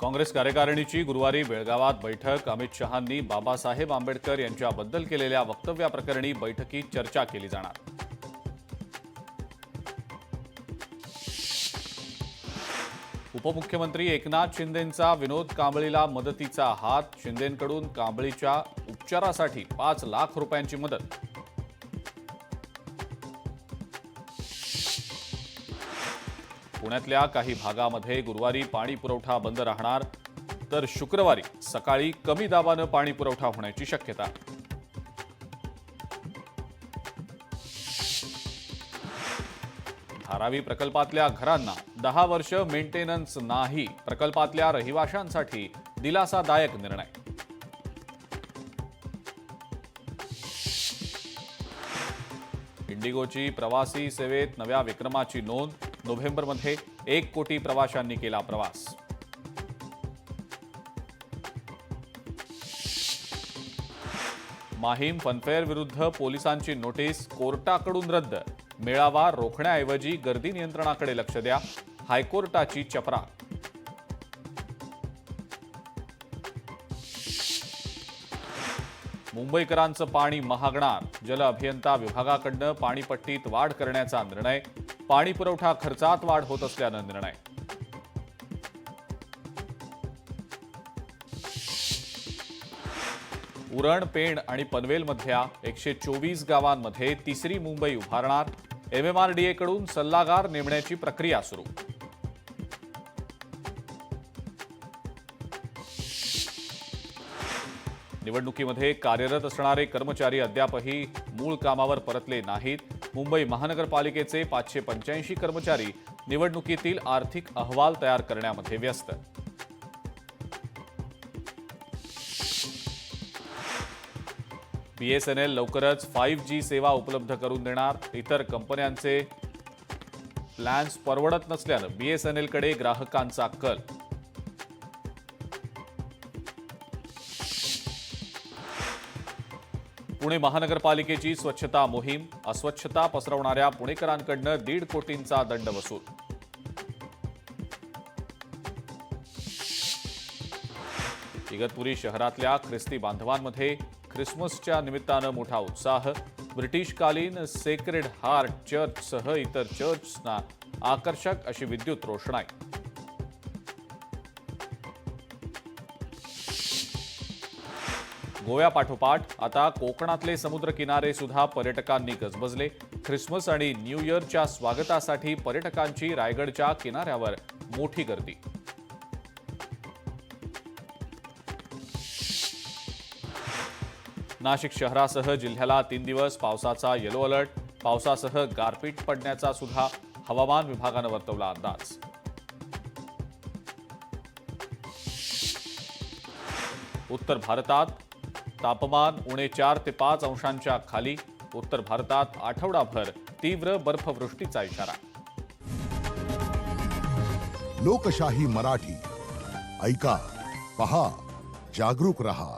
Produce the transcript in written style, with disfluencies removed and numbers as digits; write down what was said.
काँग्रेस कार्यकारिणीची गुरुवारी बेळगावात बैठक। अमित शहांनी बाबासाहेब आंबेडकर यांच्याबद्दल केलेल्या वक्तव्याप्रकरणी बैठकीत चर्चा केली जाणार। उपमुख्यमंत्री एकनाथ शिंदेंचा विनोद कांबळीला मदतीचा हात। शिंदेंकडून कांबळीच्या उपचारासाठी 5 लाख रुपयांची मदत। पुण्यातल्या काही भागामध्ये गुरुवारी पाणी पुरवठा बंद राहणार, तर शुक्रवारी सकाळी कमी दाबाने पाणी पुरवठा होण्याची शक्यता। धारावी प्रकल्पातल्या घरांना 10 वर्ष मेंटेनन्स नाही, प्रकल्पातल्या रहिवाशांसाठी दिलासादायक निर्णय। इंडिगोची प्रवासी सेवेत नव्या विक्रमाची नोंद। नोव्हेंबरमध्ये 1 कोटी प्रवाशांनी केला प्रवास। माहीम फनफेअर विरुद्ध पोलिसांची नोटीस कोर्टाकडून रद्द। मेळावा रोखण्याऐवजी गर्दी नियंत्रणाकडे लक्ष द्या, हायकोर्टाची चपराक। मुंबईकरांचं पाणी महागणार, जल अभियंता विभागाकडून पाणीपट्टीत वाढ करण्याचा निर्णय। पाणी पुरवठा खर्चात वाढ होत असल्यानं निर्णय। उरण, पेण आणि पनवेलमधल्या 124 गावांमध्ये तिसरी मुंबई उभारणार। MMRDA कडून सल्लागार नेमण्याची प्रक्रिया सुरू। निवडणुकीमध्ये कार्यरत असणारे कर्मचारी अद्यापही मूळ कामावर परतले नाहीत। मुंबई महानगरपालिकेचे 585 कर्मचारी निवडणुकीतील आर्थिक अहवाल तयार करण्यामध्ये व्यस्त। BSNL लवकरच 5G सेवा उपलब्ध करून देणार। इतर कंपन्यांचे प्लॅन्स परवडत नसल्यानं BSNL कडे ग्राहकांचा कल। पुणे महानगरपालिकेची स्वच्छता मोहीम। अस्वच्छता पसरवणाऱ्या पुणेकरांकडून 1.5 कोटींचा दंड वसूल। इगतपुरी शहरातल्या ख्रिस्ती बांधवांमध्ये ख्रिसमसच्या निमित्तानं मोठा उत्साह। ब्रिटिशकालीन सेक्रेड हार्ट चर्चसह इतर चर्चना आकर्षक अशी विद्युत रोषणाई। गोव्यापाठोपाठ आता कोकणातले समुद्र किनारे सुद्धा पर्यटकांनी गजबजले। ख्रिसमस आणि न्यू इयरच्या स्वागतासाठी पर्यटकांची रायगडच्या किनाऱ्यावर मोठी गर्दी। नाशिक शहरासह जिल्ह्याला 3 दिवस पावसाचा येलो अलर्ट। पावसासह गारपीट पडण्याचा सुद्धा हवामान विभागानं वर्तवला अंदाज। उत्तर भारतात तापमान उणे 4 ते 5 अंशांच्या खाली। उत्तर भारतात आठवडाभर तीव्र बर्फवृष्टीचा इशारा। लोकशाही मराठी ऐका, पहा, जागरूक रहा।